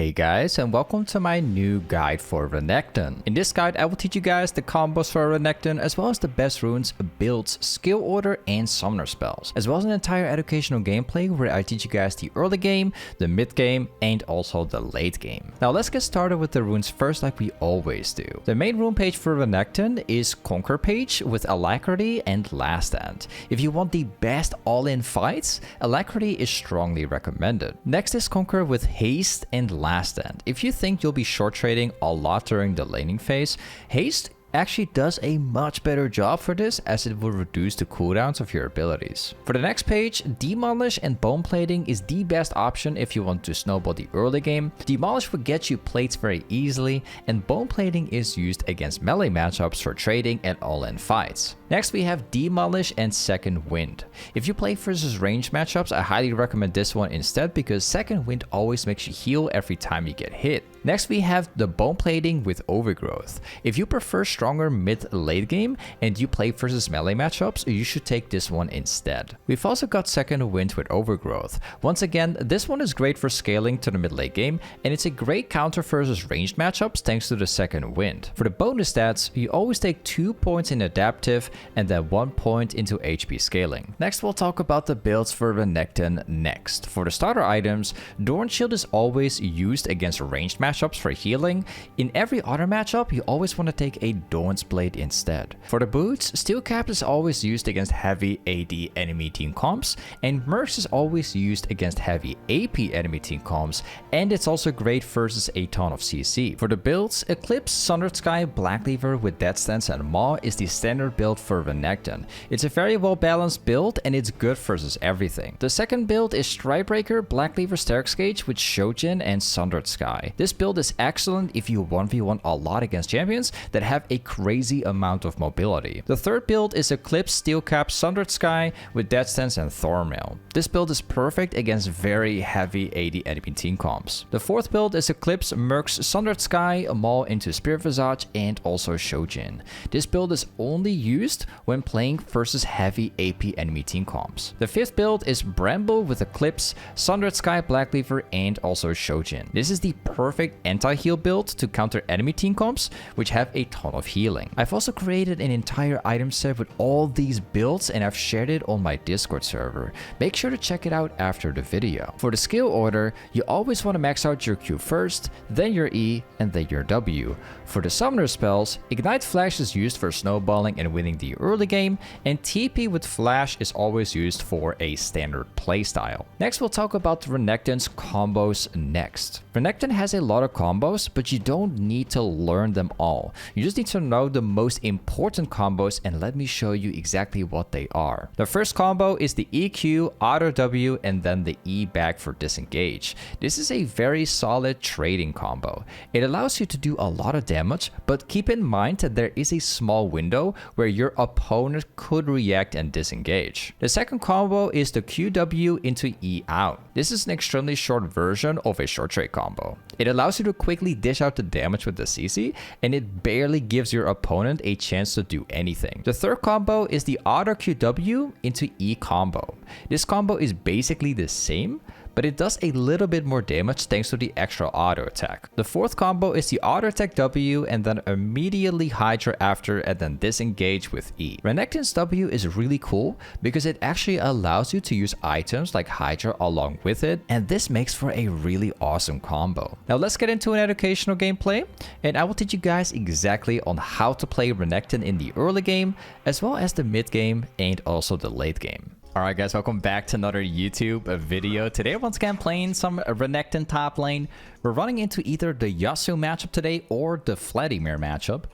Hey guys, and welcome to my new guide for Renekton. In this guide, I will teach you guys the combos for Renekton, as well as the best runes, builds, skill order, and summoner spells, as well as an entire educational gameplay where I teach you guys the early game, the mid game, and also the late game. Now let's get started with the runes first like we always do. The main rune page for Renekton is Conquer page with Alacrity and Last Stand. If you want the best all-in fights, Alacrity is strongly recommended. Next is Conquer with Haste and Last Stand. If you think you'll be short trading a lot during the laning phase, Haste actually does a much better job for this, as it will reduce the cooldowns of your abilities. For the next page, Demolish and Bone Plating is the best option if you want to snowball the early game. Demolish will get you plates very easily, and Bone Plating is used against melee matchups for trading and all-in fights. Next we have Demolish and Second Wind. If you play versus ranged matchups, I highly recommend this one instead, because Second Wind always makes you heal every time you get hit. Next we have the Bone Plating with Overgrowth. If you prefer stronger mid-late game and you play versus melee matchups, you should take this one instead. We've also got Second Wind with Overgrowth. Once again, this one is great for scaling to the mid-late game, and it's a great counter versus ranged matchups thanks to the Second Wind. For the bonus stats, you always take 2 points in adaptive and then 1 point into HP scaling. Next we'll talk about the builds for Renekton next. For the starter items, Dorn Shield is always used against ranged matchups for healing. In every other matchup, you always want to take a Dawn's Blade instead. For the boots, Steel Cap is always used against heavy AD enemy team comps, and Mercs is always used against heavy AP enemy team comps, and it's also great versus a ton of CC. For the builds, Eclipse, Sundered Sky, Blackleaver with Death Stance and Maw is the standard build for Renekton. It's a very well balanced build, and it's good versus everything. The second build is Strikebreaker, Blackleaver Staircase Gauge with Shojin and Sundered Sky. This build is excellent if you 1v1 a lot against champions that have a crazy amount of mobility. The third build is Eclipse, Steel Cap, Sundered Sky with Death Stance and Thornmail. This build is perfect against very heavy AD enemy team comps. The fourth build is Eclipse, Mercs, Sundered Sky, Maul into Spirit Visage, and also Shojin. This build is only used when playing versus heavy AP enemy team comps. The fifth build is Bramble with Eclipse, Sundered Sky, Blackleaver, and also Shojin. This is the perfect anti-heal build to counter enemy team comps, which have a ton of healing. I've also created an entire item set with all these builds, and I've shared it on my Discord server. Make sure to check it out after the video. For the skill order, you always want to max out your Q first, then your E, and then your W. For the summoner spells, Ignite Flash is used for snowballing and winning the early game, and TP with Flash is always used for a standard playstyle. Next we'll talk about Renekton's combos next. Renekton has a lot of combos, but you don't need to learn them all. You just need to know the most important combos, and let me show you exactly what they are. The first combo is the EQ, Auto W, and then the E back for disengage. This is a very solid trading combo. It allows you to do a lot of damage, but keep in mind that there is a small window where your opponent could react and disengage. The second combo is the QW into E out. This is an extremely short version of a short trade combo. It allows you to quickly dish out the damage with the CC, and it barely gives your opponent a chance to do anything. The third combo is the Auto QW into E combo. This combo is basically the same, but it does a little bit more damage thanks to the extra auto attack. The fourth combo is the auto attack W and then immediately Hydra after, and then disengage with E. Renekton's W is really cool because it actually allows you to use items like Hydra along with it, and this makes for a really awesome combo. Now let's get into an educational gameplay, and I will teach you guys exactly on how to play Renekton in the early game, as well as the mid game and also the late game. Alright guys, welcome back to another YouTube video. Today once again playing some Renekton top lane. We're running into either the Yasuo matchup today or the Vladimir matchup.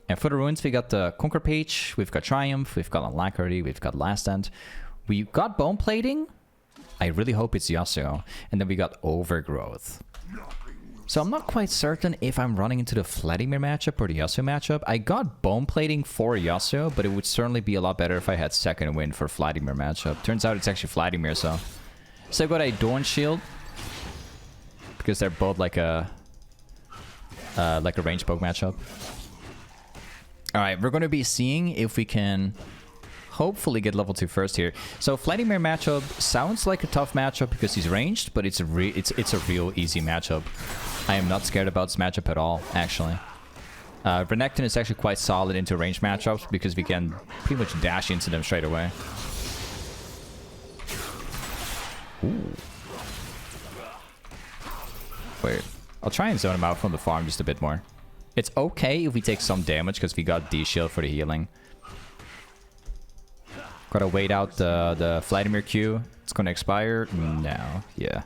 And for the runes, we got the Conquer page, we've got Triumph, we've got Alacrity, we've got Last Stand. We got Bone Plating. I really hope it's Yasuo. And then we got Overgrowth. So I'm not quite certain if I'm running into the Vladimir matchup or the Yasuo matchup. I got Bone Plating for Yasuo, but it would certainly be a lot better if I had Second Wind for Vladimir matchup. Turns out it's actually Vladimir, so I've got a Dawn Shield, because they're both like a range poke matchup. Alright, we're going to be seeing if we can hopefully get level 2 first here. So Vladimir matchup sounds like a tough matchup because he's ranged, but it's a real easy matchup. I am not scared about this matchup at all, actually. Renekton is actually quite solid into range matchups because we can pretty much dash into them straight away. Ooh. Wait, I'll try and zone him out from the farm just a bit more. It's okay if we take some damage because we got D-shield for the healing. Gotta wait out the Vladimir Q. It's gonna expire. No, yeah.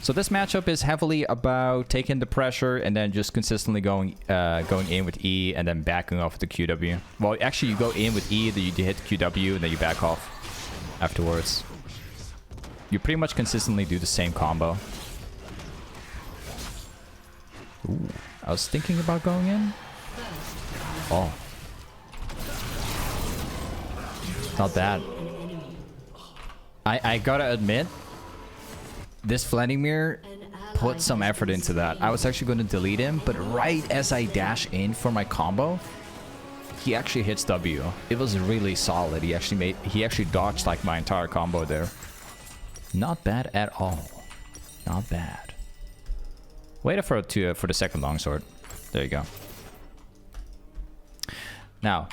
So this matchup is heavily about taking the pressure and then just consistently going in with E and then backing off with the QW. Well, actually, you go in with E, then you hit QW, and then you back off afterwards. You pretty much consistently do the same combo. Ooh, I was thinking about going in. Oh. Not bad. I gotta admit, this Vladimir put some effort into that. I was actually going to delete him, but right as I dash in for my combo, he actually hits W. It was really solid. He actually dodged like my entire combo there. Not bad at all. Not bad. Wait for the second longsword. There you go. Now,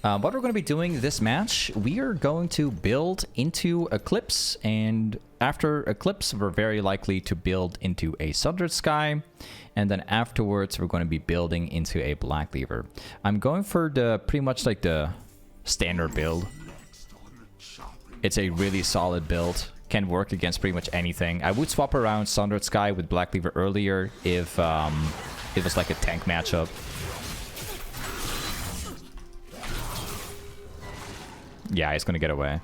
what we're going to be doing this match, we are going to build into Eclipse, and after Eclipse, we're very likely to build into a Sundered Sky, and then afterwards, we're going to be building into a Black Lever. I'm going for the pretty much like the standard build. It's a really solid build. Can work against pretty much anything. I would swap around Sundered Sky with Black Lever earlier if it was like a tank matchup. Yeah, he's gonna get away.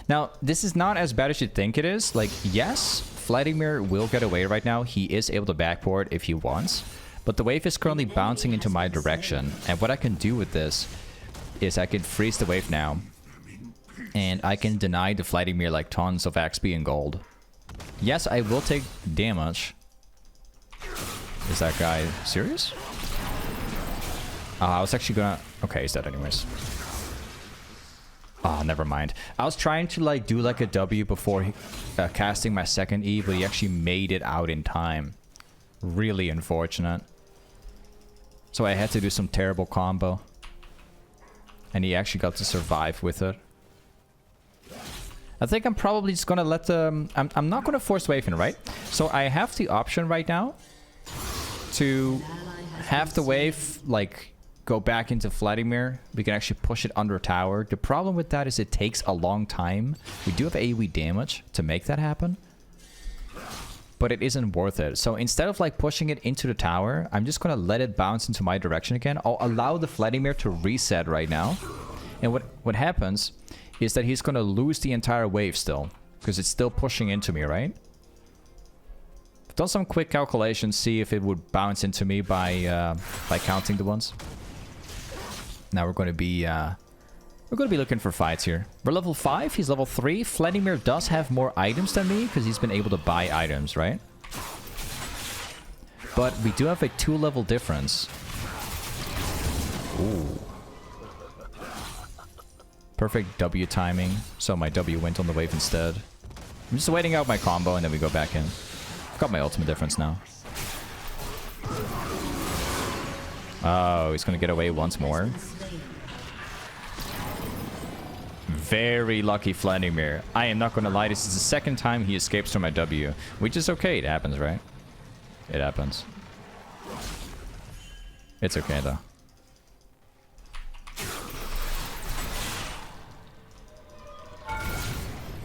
Now, this is not as bad as you think it is. Like, yes, Vladimir will get away right now. He is able to backboard if he wants. But the wave is currently bouncing into my direction. And what I can do with this is I can freeze the wave now. And I can deny the Vladimir like tons of XP and gold. Yes, I will take damage. Is that guy serious? I was actually gonna... Okay, he's dead anyways. Oh, never mind. I was trying to like do like a W before casting my second E, but he actually made it out in time. Really unfortunate. So I had to do some terrible combo. And he actually got to survive with it. I think I'm probably just gonna let the... I'm not gonna force wave in, right? So I have the option right now to have the wave like go back into Vladimir. We can actually push it under tower. The problem with that is it takes a long time. We do have AoE damage to make that happen, but it isn't worth it. So instead of like pushing it into the tower, I'm just gonna let it bounce into my direction again. I'll allow the Vladimir to reset right now. And what happens is that he's gonna lose the entire wave still, because it's still pushing into me, right? I've done some quick calculations, see if it would bounce into me by counting the ones. Now we're gonna be looking for fights here. We're level 5, he's level 3. Vladimir does have more items than me because he's been able to buy items, right? But we do have a 2-level difference. Ooh. Perfect W timing, so my W went on the wave instead. I'm just waiting out my combo and then we go back in. I've got my ultimate difference now. Oh, he's gonna get away once more. Very lucky Vladimir. I am not gonna lie, this is the second time he escapes from my W. Which is okay, it happens, right? It happens. It's okay though.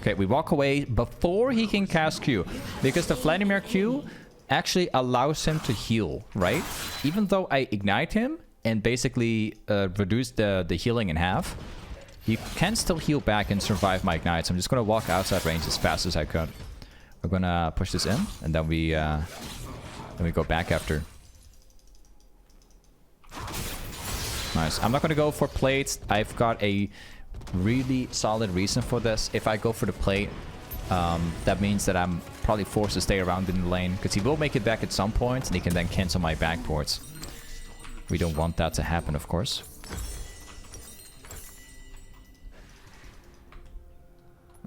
Okay, we walk away before he can cast Q. Because the Vladimir Q actually allows him to heal, right? Even though I ignite him and basically reduce the healing in half, he can still heal back and survive my ignites. I'm just going to walk outside range as fast as I could. We're going to push this in, and then we go back after. Nice. I'm not going to go for plates. I've got a really solid reason for this. If I go for the plate, that means that I'm probably forced to stay around in the lane, because he will make it back at some point and he can then cancel my backports. We don't want that to happen, of course.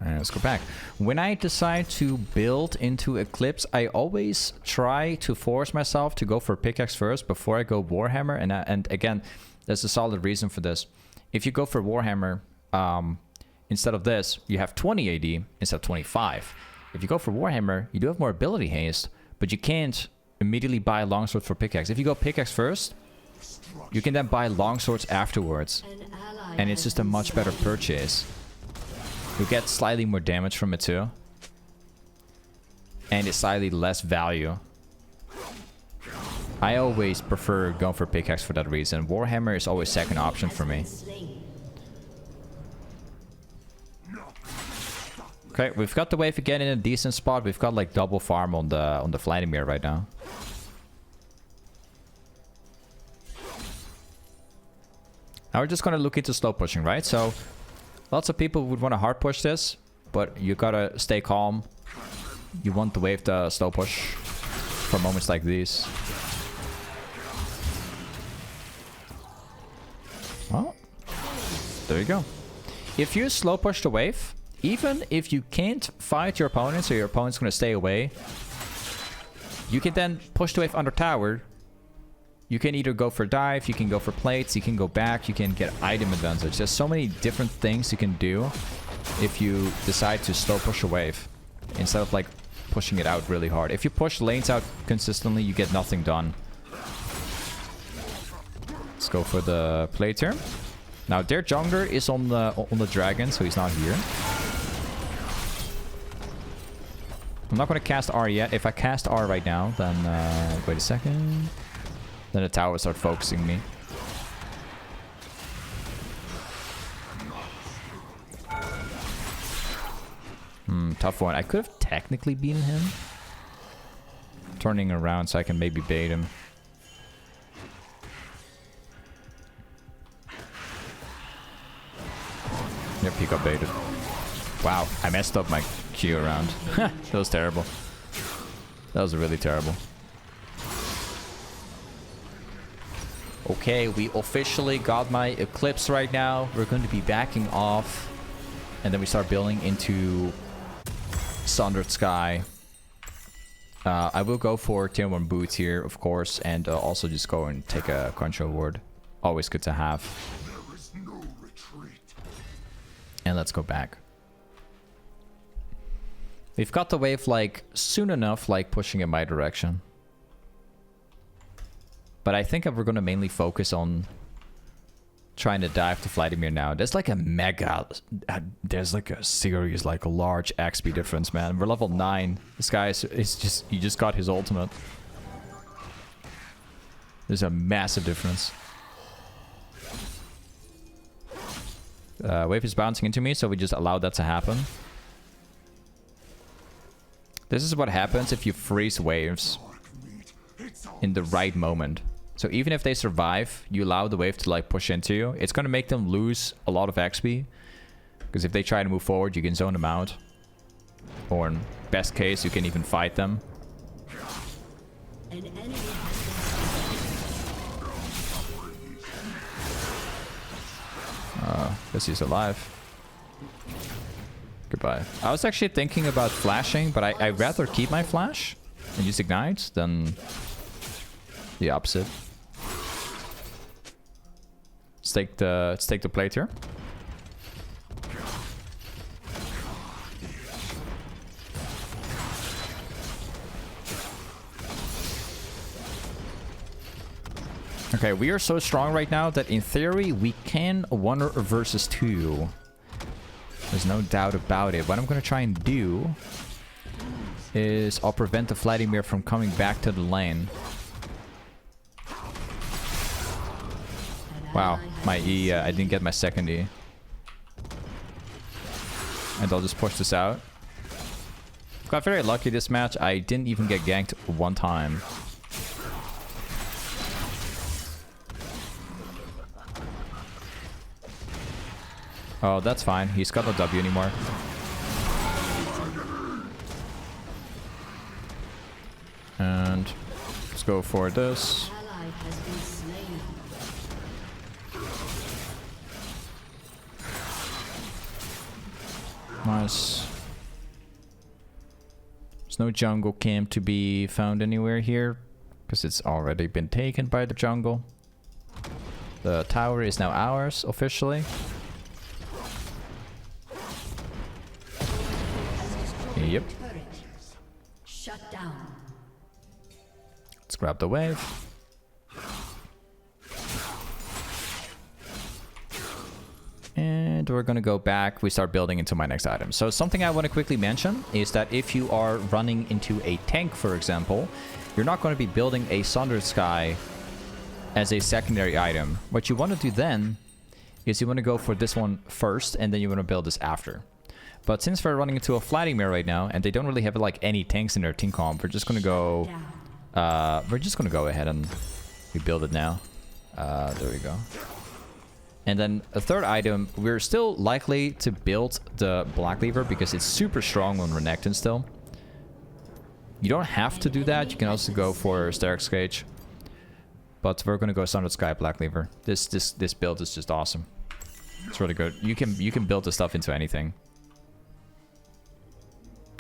And let's go back. When I decide to build into Eclipse, I always try to force myself to go for pickaxe first before I go Warhammer. And again, there's a solid reason for this. If you go for Warhammer, instead of this, you have 20 AD instead of 25. If you go for Warhammer, you do have more ability haste, but you can't immediately buy longsword for pickaxe. If you go pickaxe first, you can then buy longswords afterwards. And it's just a much better purchase. You get slightly more damage from it too. And it's slightly less value. I always prefer going for pickaxe for that reason. Warhammer is always second option for me. Okay, we've got the wave again in a decent spot. We've got like double farm on the Vladimir right now. Now we're just gonna look into slow pushing, right? So lots of people would want to hard push this, but you gotta stay calm. You want the wave to slow push for moments like these. Well, there you go. If you slow push the wave, even if you can't fight your opponent, so your opponent's gonna stay away, you can then push the wave under tower. You can either go for dive, you can go for plates, you can go back, you can get item advantage. There's so many different things you can do if you decide to slow push a wave instead of like pushing it out really hard. If you push lanes out consistently, you get nothing done. Let's go for the plate here. Now their jungler is on the dragon, so he's not here. I'm not going to cast R yet. If I cast R right now, then wait a second. Then the tower will start focusing me. Tough one. I could have technically beaten him. Turning around so I can maybe bait him. Yep, he got baited. Wow, I messed up my Q around. That was terrible. That was really terrible. Okay, we officially got my Eclipse right now. We're going to be backing off. And then we start building into Sundered Sky. I will go for tier 1 boots here, of course. And also just go and take a Control Ward. Always good to have. There is no retreat. And let's go back. We've got the wave like soon enough, like pushing in my direction. But I think we're going to mainly focus on trying to dive to Vladimir now. There's like a mega... There's like a serious, like a large XP difference, man. We're level 9. This guy is just... He just got his ultimate. There's a massive difference. Wave is bouncing into me, so we just allow that to happen. This is what happens if you freeze waves in the right moment. So even if they survive, you allow the wave to like push into you. It's going to make them lose a lot of XP. Because if they try to move forward, you can zone them out. Or in best case, you can even fight them. Guess he's alive. Goodbye. I was actually thinking about flashing, but I'd rather keep my flash and use ignite than the opposite. Let's take the plate here. Okay, we are so strong right now that in theory we can 1 versus 2. There's no doubt about it. What I'm gonna try and do is I'll prevent the Vladimir from coming back to the lane. Wow, my E, I didn't get my second E. And I'll just push this out. Got very lucky this match. I didn't even get ganked one time. Oh, that's fine. He's got no W anymore. And let's go for this. Nice. There's no jungle camp to be found anywhere here, because it's already been taken by the jungle. The tower is now ours, officially. Yep. Shut down. Let's grab the wave. And we're gonna go back. We start building into my next item. So something I want to quickly mention is that if you are running into a tank, for example, you're not going to be building a Sundered Sky as a secondary item. What you want to do then is you want to go for this one first, and then you want to build this after. But since we're running into a Vladimir right now, and they don't really have like any tanks in their team comp, we're just gonna go. Ahead and rebuild it now. There we go. And then a third item, we're still likely to build the Black Lever because it's super strong on Renekton still. You don't have to do that. You can also go for Stark's Cage. But we're gonna go Sundered Sky Black Lever. This build is just awesome. It's really good. You can build the stuff into anything.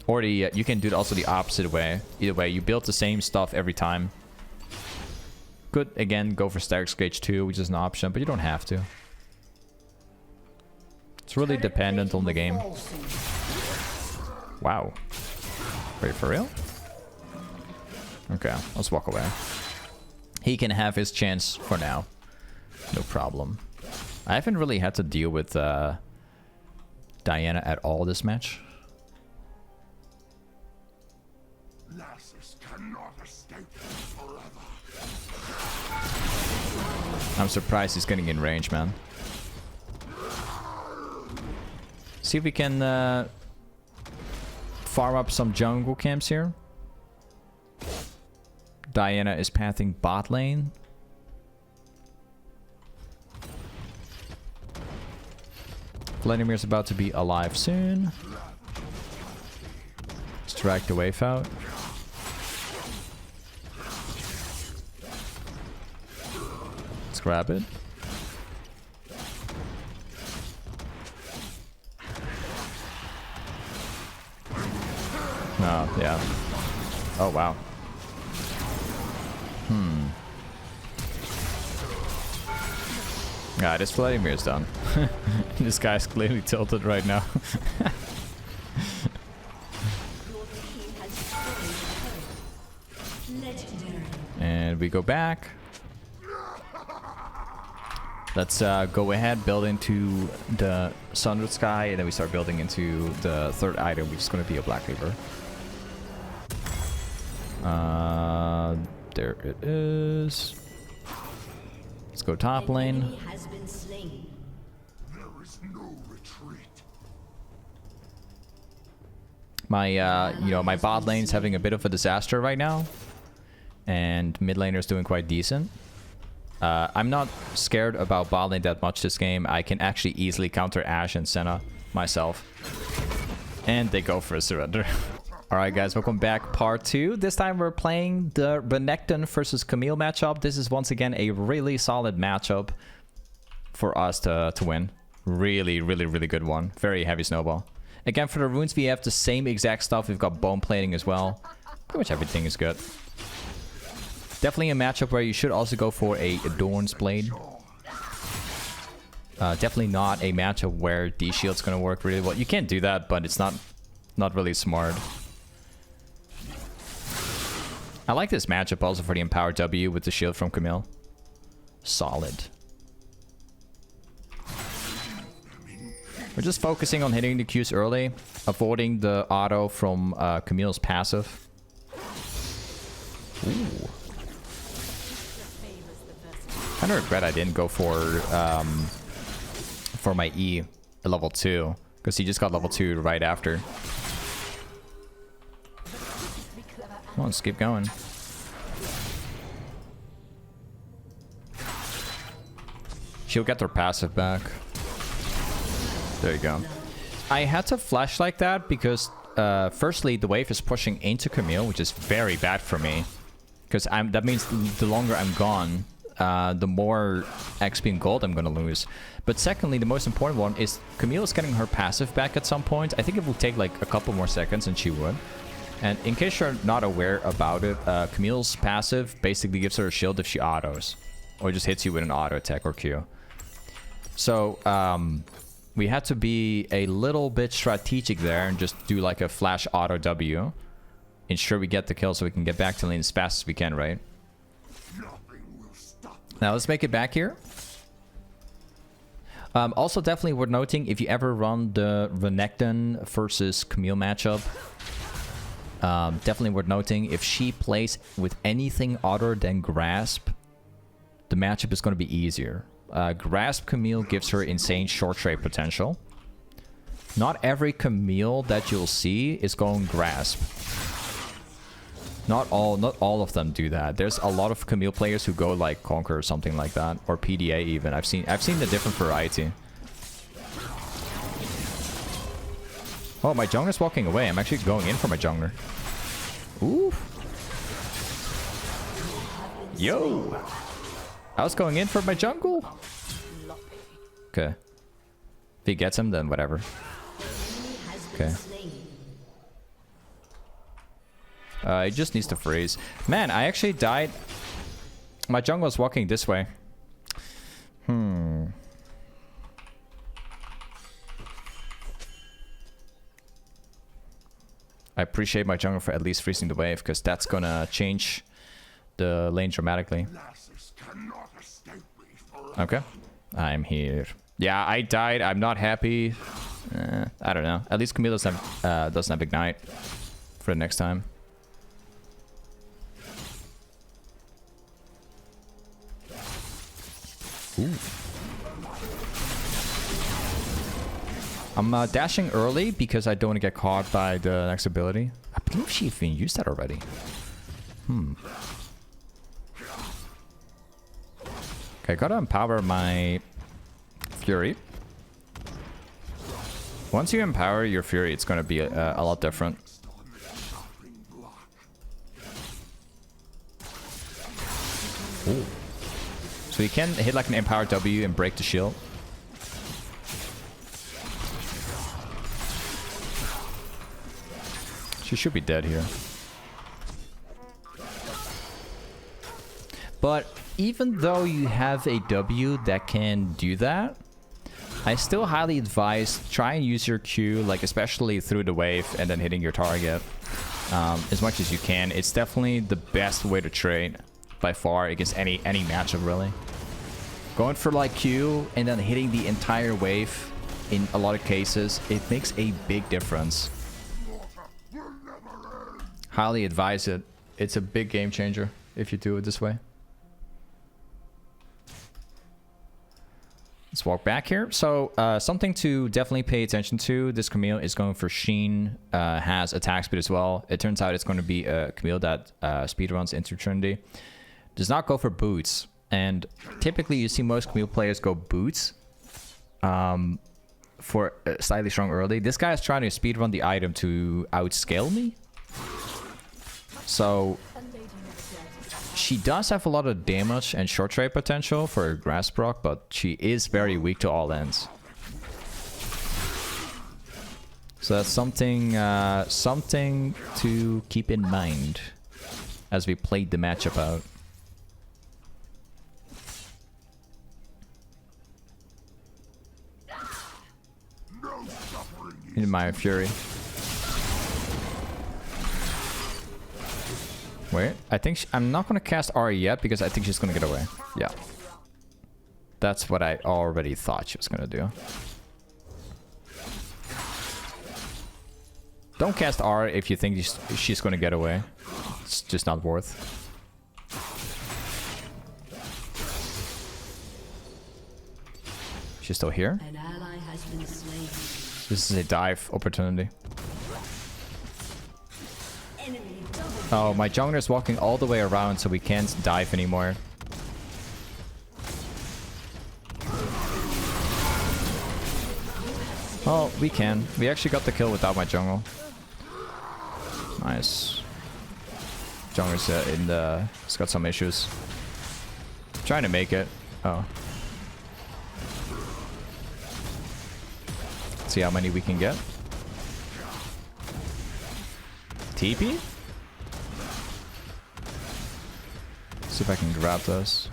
Or you can do it also the opposite way. Either way, you build the same stuff every time. Could again go for Stark's Cage too, which is an option, but you don't have to. It's really dependent on the game. Wow. Wait, for real? Okay, let's walk away. He can have his chance for now. No problem. I haven't really had to deal with Diana at all this match. Lasses cannot escape forever. I'm surprised he's getting in range, man. See if we can farm up some jungle camps here. Diana is pathing bot lane. Vladimir's about to be alive soon. Let's drag the wave out. Let's grab it. Oh, yeah. Oh, wow. Ah, this Vladimir's done. This guy's clearly tilted right now. And we go back. Let's go ahead, build into the Sundered Sky, and then we start building into the third item, which is going to be a Black Reaper. There it is. Let's go top lane. There is no retreat. My, my bot lane's having a bit of a disaster right now, and mid laner's doing quite decent. I'm not scared about bot lane that much this game. I can actually easily counter Ashe and Senna myself. And they go for a surrender. Alright guys, welcome back. Part 2. This time we're playing the Renekton versus Camille matchup. This is once again a really solid matchup for us to win. Really, really, really good one. Very heavy snowball. Again, for the runes, we have the same exact stuff. We've got bone plating as well. Pretty much everything is good. Definitely a matchup where you should also go for a Adorn's Blade. Definitely not a matchup where D-Shield's gonna work really well. You can't do that, but it's not really smart. I like this matchup also for the Empowered W with the shield from Camille. Solid. We're just focusing on hitting the Qs early, avoiding the auto from Camille's passive. Ooh. Kind of regret I didn't go for my E at level 2, because he just got level 2 right after. Come on, let's keep going. She'll get her passive back. There you go. I had to flash like that because firstly the wave is pushing into Camille, which is very bad for me, because that means the longer I'm gone, the more XP and gold I'm gonna lose. But secondly, the most important one is Camille is getting her passive back at some point. I think it will take like a couple more seconds and she would. And in case you're not aware about it, Camille's passive basically gives her a shield if she autos. Or just hits you with an auto attack or Q. So, we had to be a little bit strategic there and just do like a flash auto W. Ensure we get the kill so we can get back to lane as fast as we can, right? Now let's make it back here. Also, definitely worth noting, if you ever run the Renekton versus Camille matchup, definitely worth noting, if she plays with anything other than Grasp, the matchup is going to be easier. Grasp Camille gives her insane short trade potential. Not every Camille that you'll see is going Grasp. Not all of them do that. There's a lot of Camille players who go like Conquer or something like that, or PDA even. I've seen the different variety. Oh, my jungler's walking away. I'm actually going in for my jungler. Ooh. Yo. I was going in for my jungle. Okay. If he gets him, then whatever. Okay. It just needs to freeze. Man, I actually died. My jungle is walking this way. I appreciate my jungle for at least freezing the wave, because that's gonna change the lane dramatically. Okay. I'm here. Yeah, I died. I'm not happy. I don't know. At least Camille doesn't have Ignite for the next time. Ooh. I'm dashing early because I don't want to get caught by the next ability. I believe she even used that already. Okay, gotta empower my Fury. Once you empower your Fury, it's gonna be a lot different. Ooh. So you can hit like an empowered W and break the shield. She should be dead here. But even though you have a W that can do that, I still highly advise try and use your Q, like especially through the wave and then hitting your target as much as you can. It's definitely the best way to trade by far against any matchup really. Going for like Q and then hitting the entire wave in a lot of cases, it makes a big difference. Highly advise it. It's a big game changer if you do it this way. Let's walk back here. So something to definitely pay attention to. This Camille is going for Sheen, has attack speed as well. It turns out it's going to be a Camille that speedruns into Trinity. Does not go for boots. And typically you see most Camille players go boots for slightly strong early. This guy is trying to speedrun the item to outscale me. So she does have a lot of damage and short trade potential for her grass proc, but she is very weak to all ends. So that's something something to keep in mind as we played the matchup out. In my Fury. Wait, I think I'm not gonna cast Ari yet because I think she's gonna get away. Yeah. That's what I already thought she was gonna do. Don't cast R if you think she's gonna get away. It's just not worth. She's still here. An ally has been slain. This is a dive opportunity. Oh, my jungler is walking all the way around, so we can't dive anymore. Oh, we can. We actually got the kill without my jungle. Nice. Jungler's in the... It's got some issues. Trying to make it. Oh. See how many we can get. TP? See if I can grab this.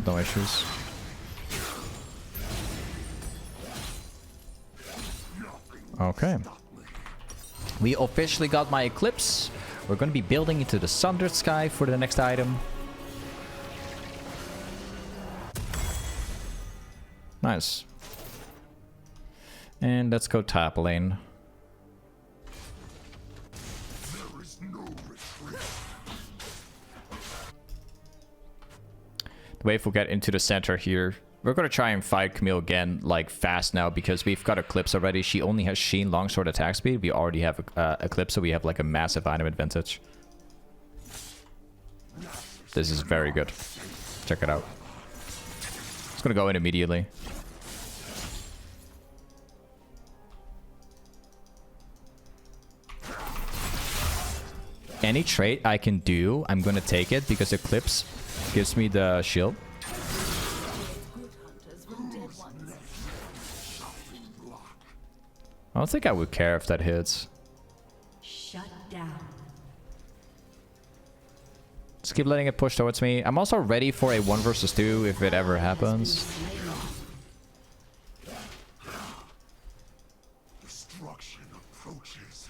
No issues. Okay. We officially got my Eclipse. We're going to be building into the Sundered Sky for the next item. Nice. And let's go Toplane. There is no retreat. The wave will get into the center here. We're going to try and fight Camille again, like, fast now, because we've got Eclipse already. She only has Sheen longsword attack speed. We already have Eclipse, so we have, like, a massive item advantage. This is very good. Check it out. It's going to go in immediately. Any trait I can do, I'm going to take it, because Eclipse gives me the shield. I don't think I would care if that hits. Shut down. Just keep letting it push towards me. I'm also ready for a 1 versus 2 if it ever happens. Destruction approaches.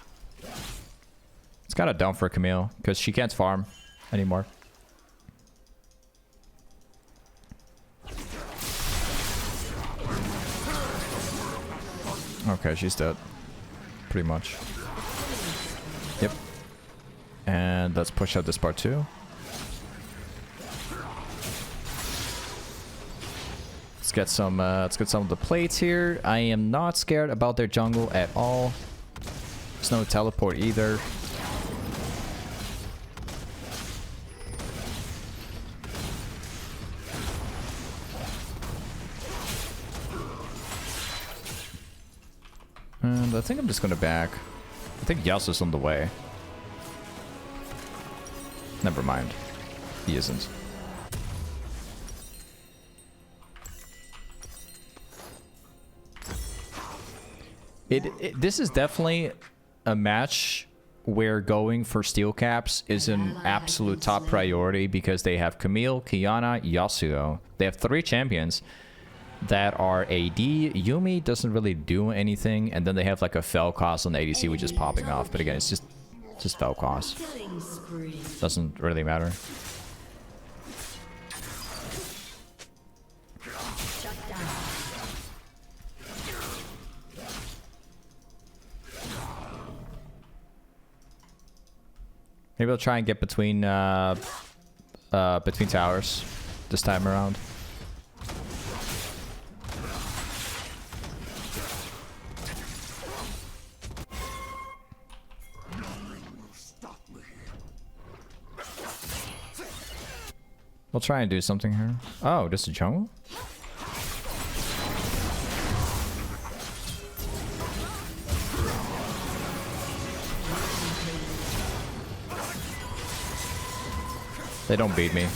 It's kind of dumb for Camille because she can't farm anymore. Okay, she's dead. Pretty much. Yep. And let's push out this part too. Let's get some of the plates here. I am not scared about their jungle at all. There's no teleport either. And I think I'm just gonna back. I think Yasuo's on the way. Never mind. He isn't. This is definitely a match where going for steel caps is an absolute top priority because they have Camille, Kiana, Yasuo. They have 3 champions that are AD. Yuumi doesn't really do anything, and then they have like a fell cost on the ADC which is popping off. But again, it's just fell cost. Doesn't really matter. Maybe I'll try and get between towers this time around. We'll try and do something here. Oh, this is jungle? They don't beat me.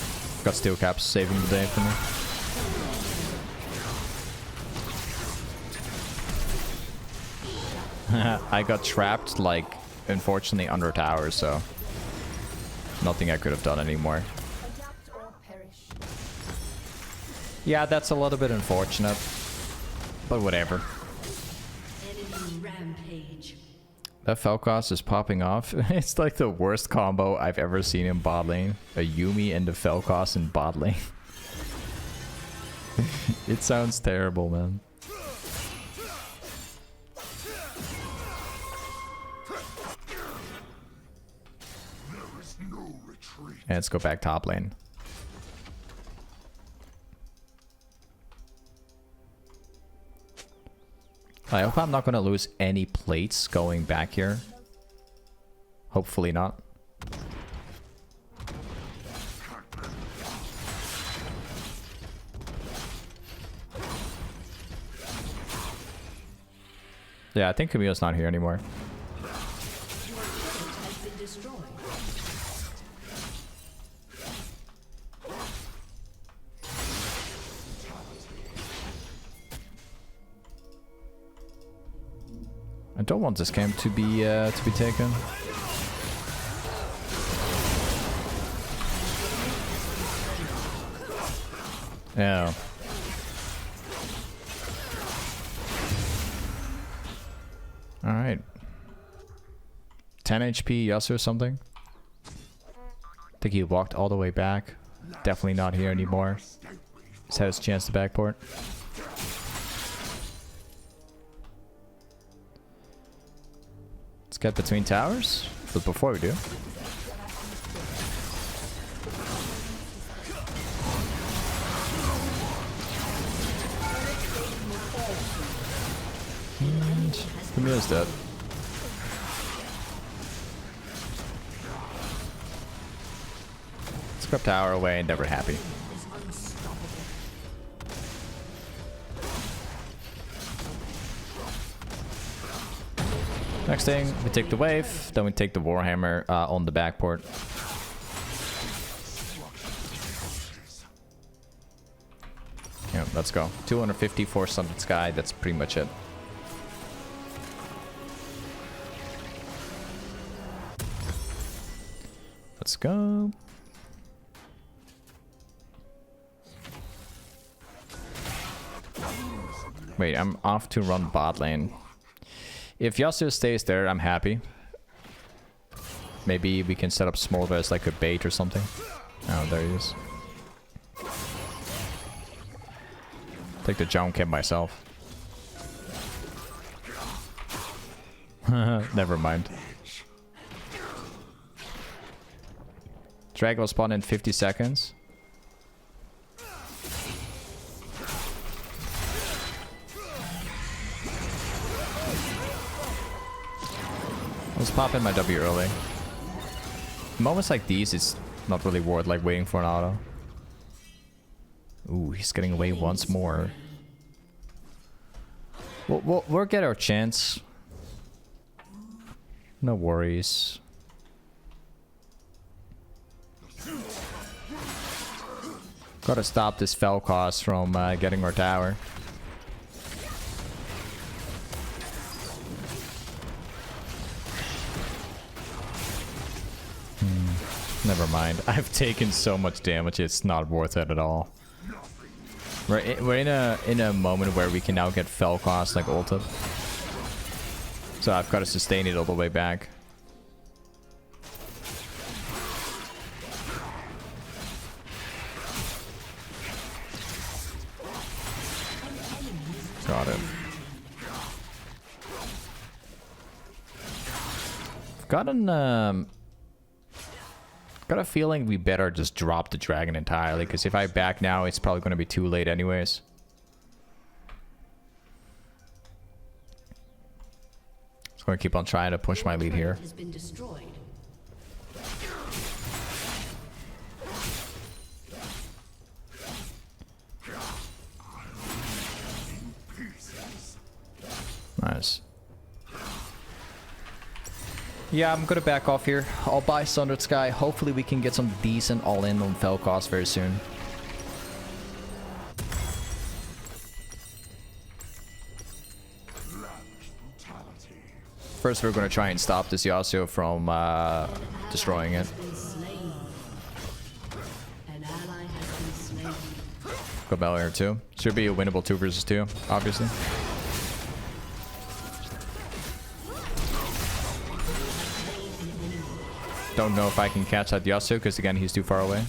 Got steel caps saving the day for me. I got trapped, like, unfortunately under towers, so nothing I could have done anymore. Yeah, that's a little bit unfortunate, but whatever. That Falcos is popping off. It's like the worst combo I've ever seen in bot lane. A Yuumi and a Falcos in bot lane. It sounds terrible, man. There is no retreat. And let's go back top lane. I hope I'm not going to lose any plates going back here. Hopefully not. Yeah, I think Camille's not here anymore. I don't want this game to be taken. Yeah. All right. 10 HP, yes or something. I think he walked all the way back. Definitely not here anymore. Just had his chance to backport. Let's get between towers. But before we do, and Camilla's dead. Scrub tower away, never happy. Next thing, we take the wave, then we take the Warhammer on the backport. Yeah, let's go. 250 for Sundered Sky, that's pretty much it. Let's go. Wait, I'm off to run bot lane. If Yasuo stays there, I'm happy. Maybe we can set up Smolder as like a bait or something. Oh, there he is. Take the jump camp myself. Never mind. Drag will spawn in 50 seconds. Let's pop in my W early. Moments like these, it's not really worth like waiting for an auto. Ooh, he's getting away once more. We'll get our chance. No worries. Gotta stop this Felcos from getting our tower. Never mind. I've taken so much damage, it's not worth it at all. We're in a moment where we can now get Felcos like ulted. So I've got to sustain it all the way back. Got it. Got a feeling we better just drop the dragon entirely, because if I back now, it's probably going to be too late anyways. Just going to keep on trying to push my lead here. Has been destroyed. Nice. Yeah, I'm gonna back off here. I'll buy Sundered Sky. Hopefully we can get some decent all-in on Felcos very soon. First, we're gonna try and stop this Yasuo from destroying it. Got Bell here too. Should be a winnable 2 versus 2, obviously. Don't know if I can catch that Yasuo because again he's too far away.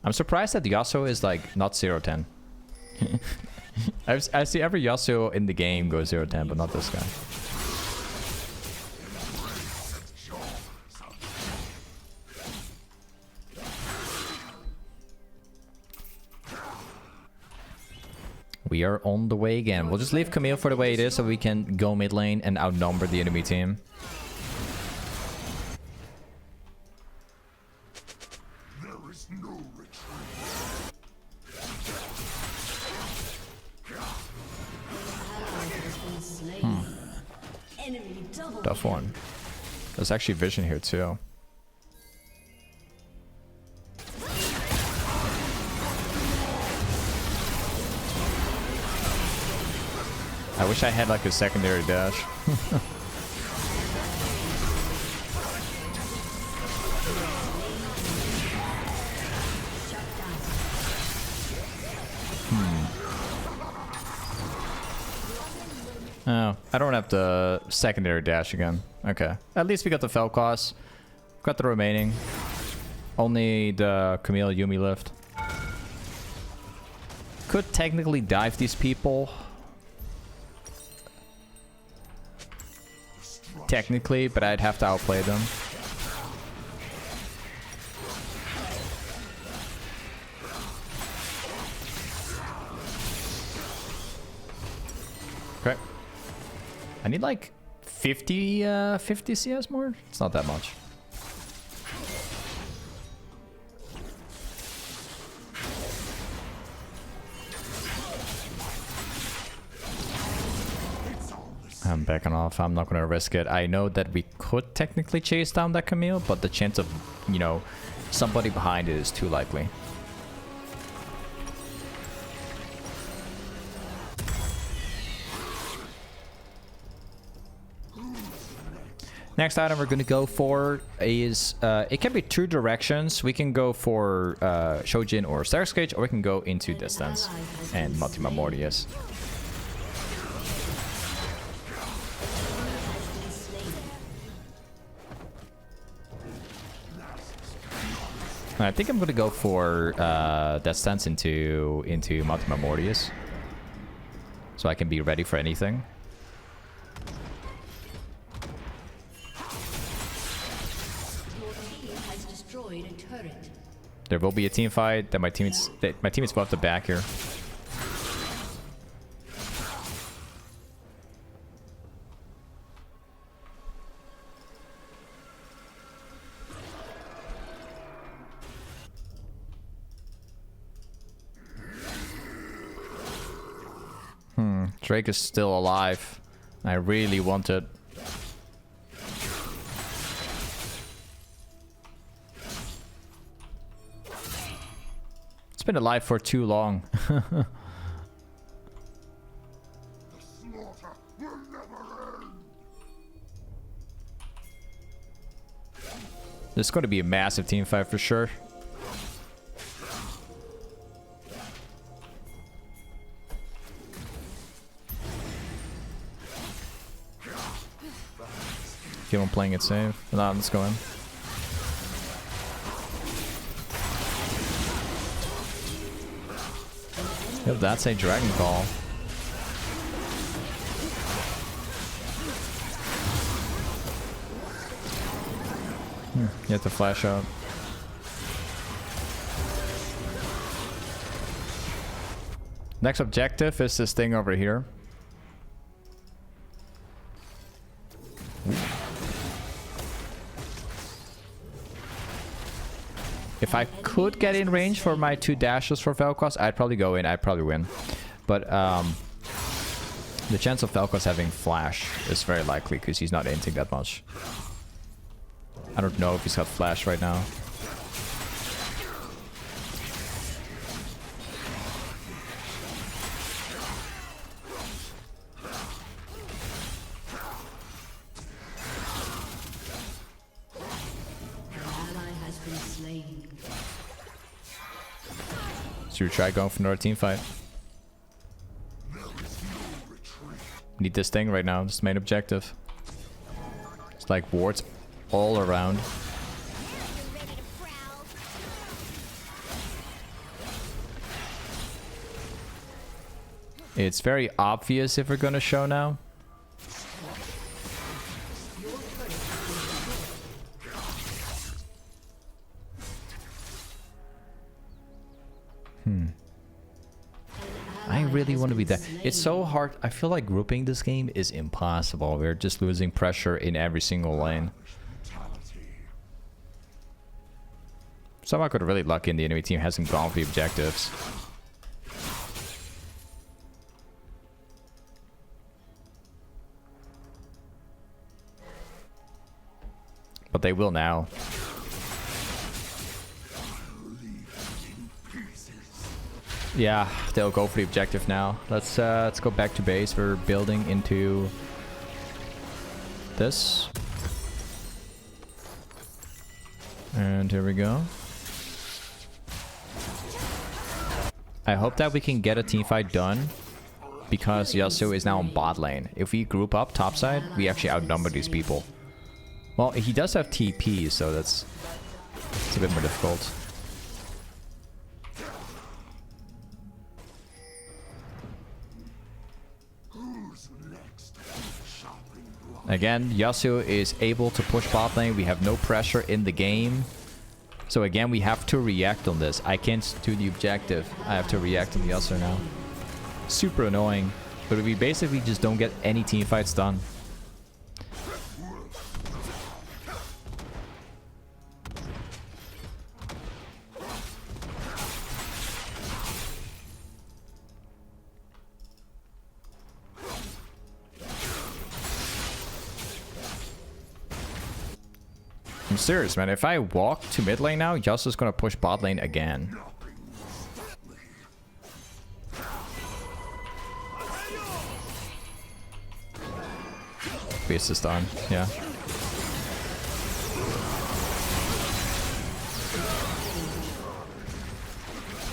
I'm surprised that Yasuo is like not 0-10. I see every Yasuo in the game go 0-10, but not this guy. We are on the way again. We'll just leave Camille for the way it is so we can go mid lane and outnumber the enemy team. There is no retreat. Tough one. There's actually vision here too. I wish I had like a secondary dash. Oh, I don't have the secondary dash again. Okay. At least we got the Fel cost. Got the remaining. Only the Camille Yumi left. Could technically dive these people. Technically, but I'd have to outplay them. Okay. I need like 50 CS more? It's not that much. I'm backing off. I'm not going to risk it. I know that we could technically chase down that Camille, but the chance of, you know, somebody behind it is too likely. Next item we're going to go for is, it can be two directions. We can go for Shojin or Stair Cage, or we can go into distance and Ultima Mortius. I think I'm going to go for that stance into Ultima Mortius, so I can be ready for anything. There will be a team fight. That my teammates will have to back here. Drake is still alive. I really want it. It's been alive for too long. The slaughter will never end. There's going to be a massive team fight for sure. Keep on playing it safe. No, let's go in. Yep, that's a Dragon Call. You have to flash out. Next objective is this thing over here. If I could get in range for my 2 dashes for Vel'Koz, I'd probably go in. I'd probably win. But the chance of Vel'Koz having flash is very likely because he's not inting that much. I don't know if he's got flash right now. Should we try going for another team fight? Need this thing right now. This is the main objective. It's like wards all around. It's very obvious if we're gonna show now. I really want to be there. It's so hard. I feel like grouping this game is impossible. We're just losing pressure in every single lane. Somehow I got really lucky and the enemy team hasn't gone for the objectives. But they will now. Yeah, they'll go for the objective now. Let's go back to base. We're building into this. And here we go. I hope that we can get a team fight done because Yasuo is now on bot lane. If we group up topside, we actually outnumber these people. Well, he does have TP, so it's a bit more difficult. Again, Yasuo is able to push bot lane. We have no pressure in the game. So again, we have to react on this. I can't do the objective. I have to react on the Yasuo now. Super annoying. But we basically just don't get any team fights done. I'm serious, man. If I walk to mid lane now, Yasuo's gonna push bot lane again. Beast is done. Yeah.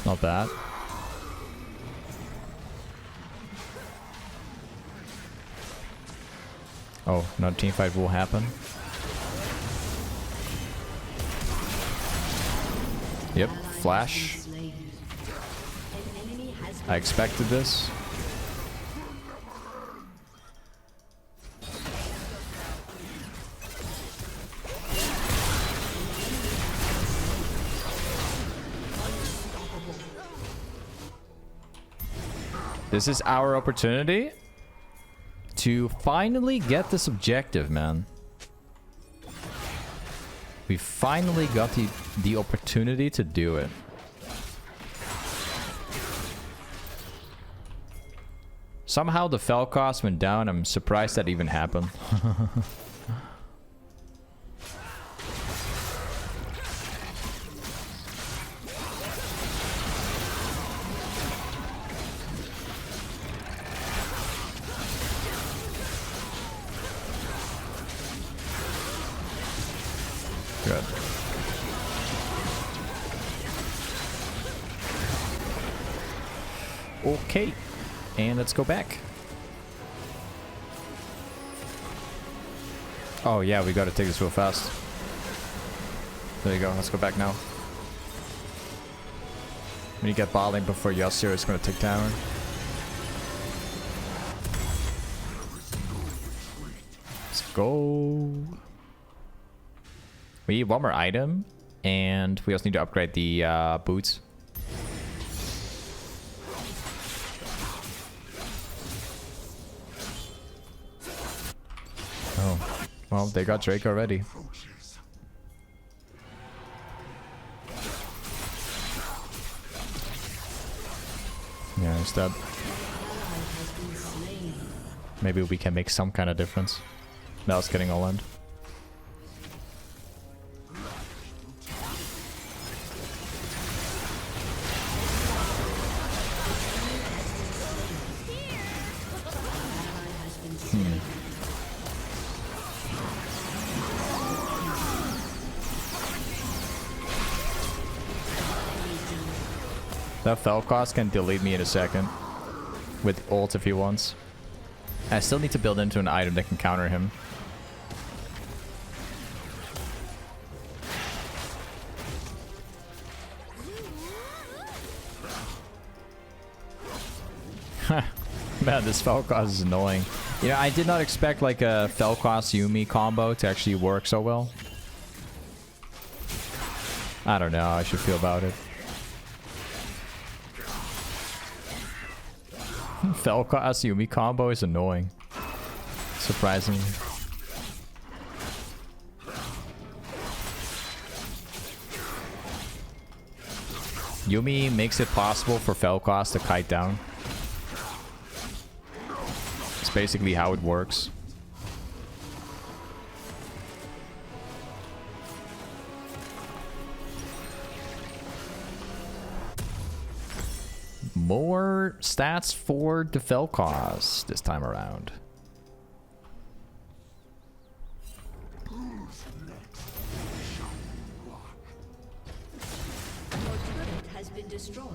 Not bad. Oh, another team fight will happen. Yep, flash. I expected this. This is our opportunity to finally get this objective, man. We finally got the opportunity to do it. Somehow the fell cost went down. I'm surprised that even happened. Good. Okay, and let's go back. Oh yeah, we gotta take this real fast. There you go, let's go back now. When you get bot lane before Yasuo is gonna take tower. Let's go. We need one more item, and we also need to upgrade the boots. Oh, well, they got Drake already. Yeah, he's dead. Maybe we can make some kind of difference. Now it's getting all end. That fell cost can delete me in a second. With ult if he wants. I still need to build into an item that can counter him. Man, this fell cost is annoying. You know, I did not expect like a fell cost Yumi combo to actually work so well. I don't know how I should feel about it. Fell cost Yumi combo is annoying. Surprisingly. Yumi makes it possible for fell cost to kite down. It's basically how it works. more stats for the Vel'Koz this time around. Your turret has been destroyed.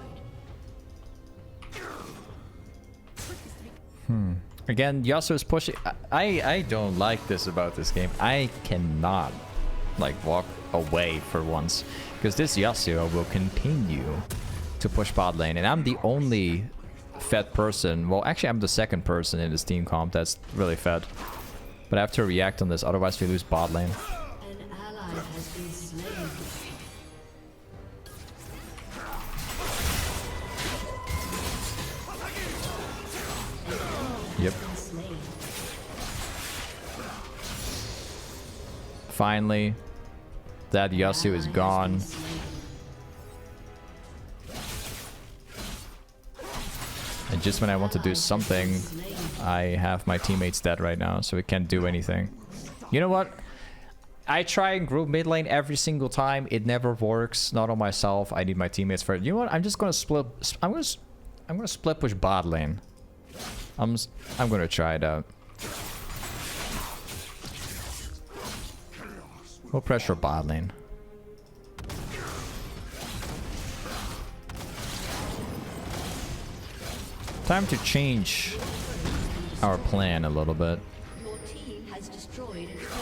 Again, Yasuo is pushing. I don't like this about this game. I cannot like walk away for once, because this Yasuo will continue to push bot lane, and I'm the only fed person. Well, actually, I'm the second person in this team comp that's really fed. But I have to react on this, otherwise we lose bot lane. An ally has been slain. Yep. Finally, that Yasuo is gone. And just when I want to do something, I have my teammates dead right now, so we can't do anything. You know what? I try and group mid lane every single time. It never works. Not on myself. I need my teammates for it. You know what? I'm just gonna split. I'm gonna split push bot lane. I'm gonna try it out. We'll pressure bot lane. Time to change our plan a little bit. Your team has destroyed a turret.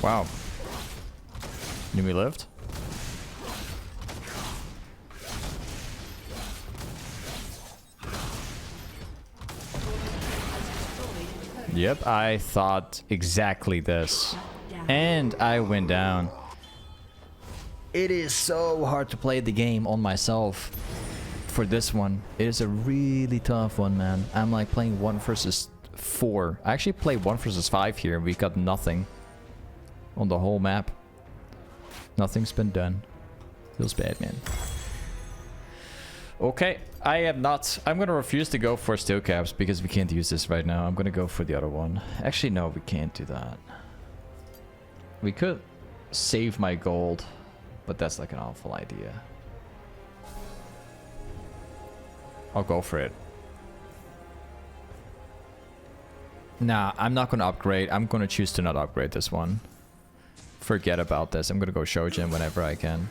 Wow. Knew we lived? Yep, I thought exactly this. And I went down. It is so hard to play the game on myself for this one. It is a really tough one, man. I'm like playing 1 versus 4. I actually played 1 versus 5 here and we got nothing on the whole map. Nothing's been done. Feels bad, man. Okay, I'm gonna refuse to go for steel caps because we can't use this right now. I'm gonna go for the other one. Actually, no, we can't do that. We could save my gold, but that's like an awful idea. I'll go for it. Nah, I'm not gonna upgrade. I'm gonna choose to not upgrade this one. Forget about this. I'm gonna go Shojin whenever I can.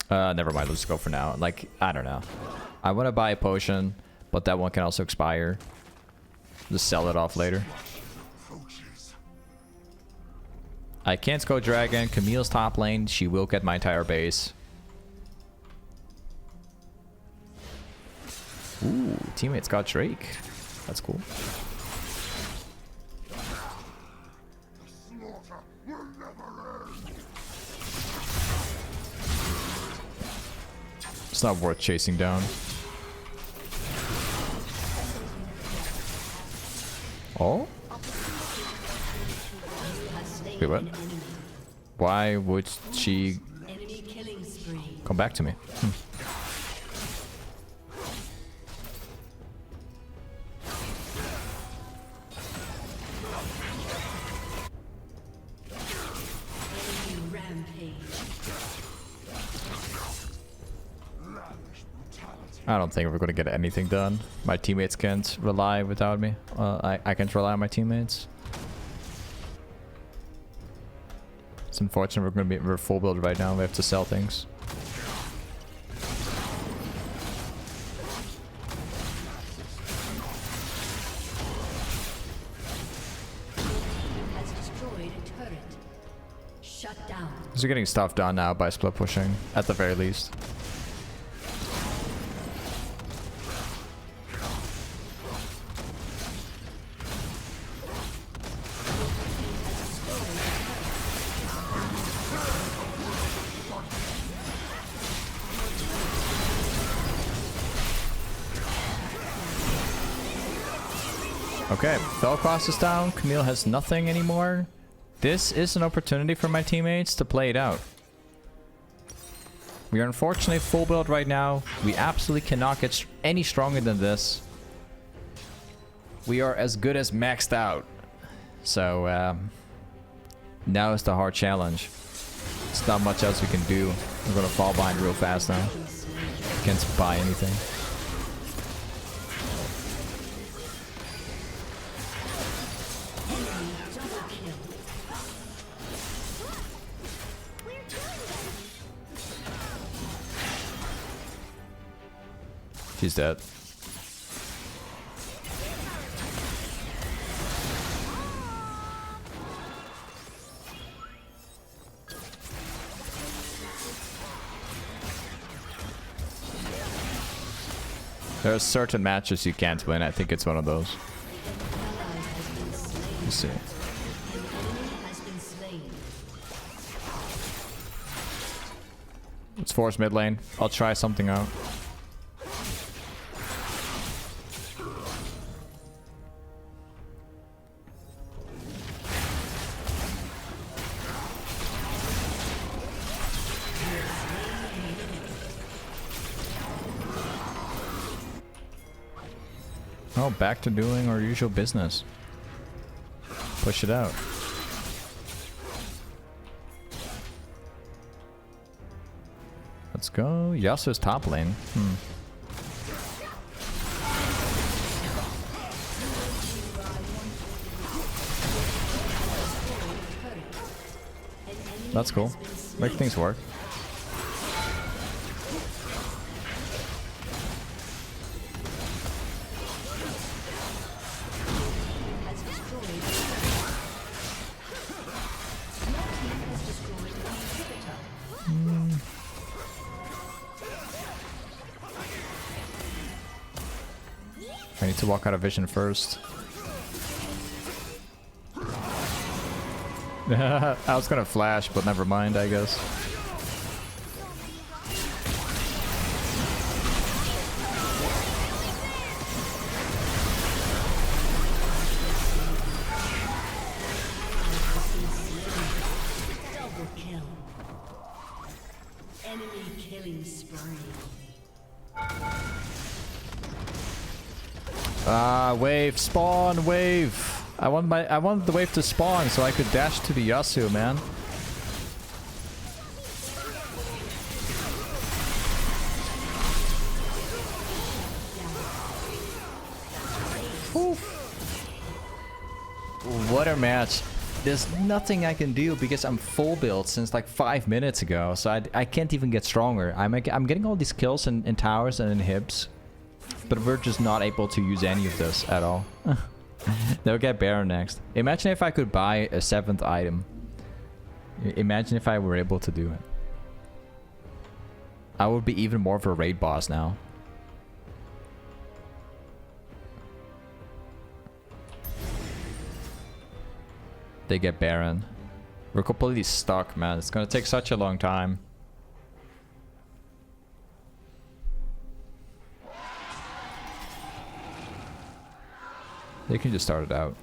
Never mind. Let's go for now. Like, I don't know. I want to buy a potion, but that one can also expire. Just sell it off later. I can't go dragon. Camille's top lane. She will get my entire base. Ooh, teammates got Drake. That's cool. It's not worth chasing down. Oh? Wait, what? Why would she come back to me? I don't think we're gonna get anything done. My teammates can't rely without me. I can't rely on my teammates. It's unfortunate we're full build right now. We have to sell things. Has destroyed a turret. Shut down. So we're getting stuff done now by split pushing, at the very least. Okay, Vel'Koz is down. Camille has nothing anymore. This is an opportunity for my teammates to play it out. We are unfortunately full build right now. We absolutely cannot get any stronger than this. We are as good as maxed out. So now is the hard challenge. There's not much else we can do. We're gonna fall behind real fast now. Can't buy anything. She's dead. There are certain matches you can't win. I think it's one of those. Let's see. Let's force mid lane. I'll try something out. Oh, back to doing our usual business. Push it out. Let's go. Yasuo's top lane. That's cool. Make things work. I need to walk out of vision first. I was gonna flash, but never mind, I guess. Double kill. Enemy killing spree. Wave, spawn, wave. I wanted the wave to spawn so I could dash to the Yasuo, man. Whew. What a match. There's nothing I can do because I'm full build since like 5 minutes ago, so I can't even get stronger. I'm getting all these kills in towers and in hibs, but we're just not able to use any of this at all. They'll get Baron next. Imagine if I could buy a 7th item. Imagine if I were able to do it. I would be even more of a raid boss now. They get Baron. We're completely stuck, man. It's gonna take such a long time. They can just start it out.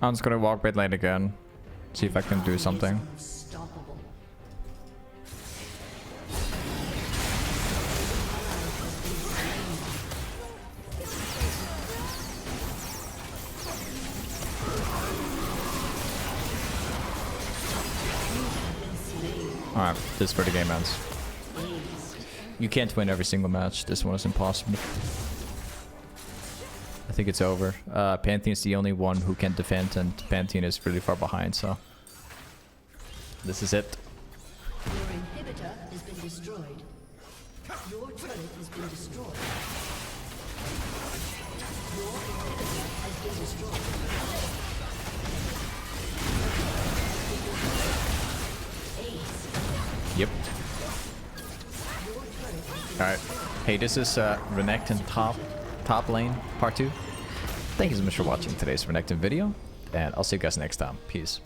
I'm just gonna walk mid lane again. See if I can do something. Alright, this is where the game ends. You can't win every single match. This one is impossible. I think it's over. Pantheon is the only one who can defend, and Pantheon is really far behind, so... This is it. Your inhibitor has been destroyed. Your turret has been destroyed. Your inhibitor has been destroyed. Yep. Your turret has been Alright. Hey, this is Renekton top lane part 2. Thank you so much for watching today's Renekton video, and I'll see you guys next time. Peace.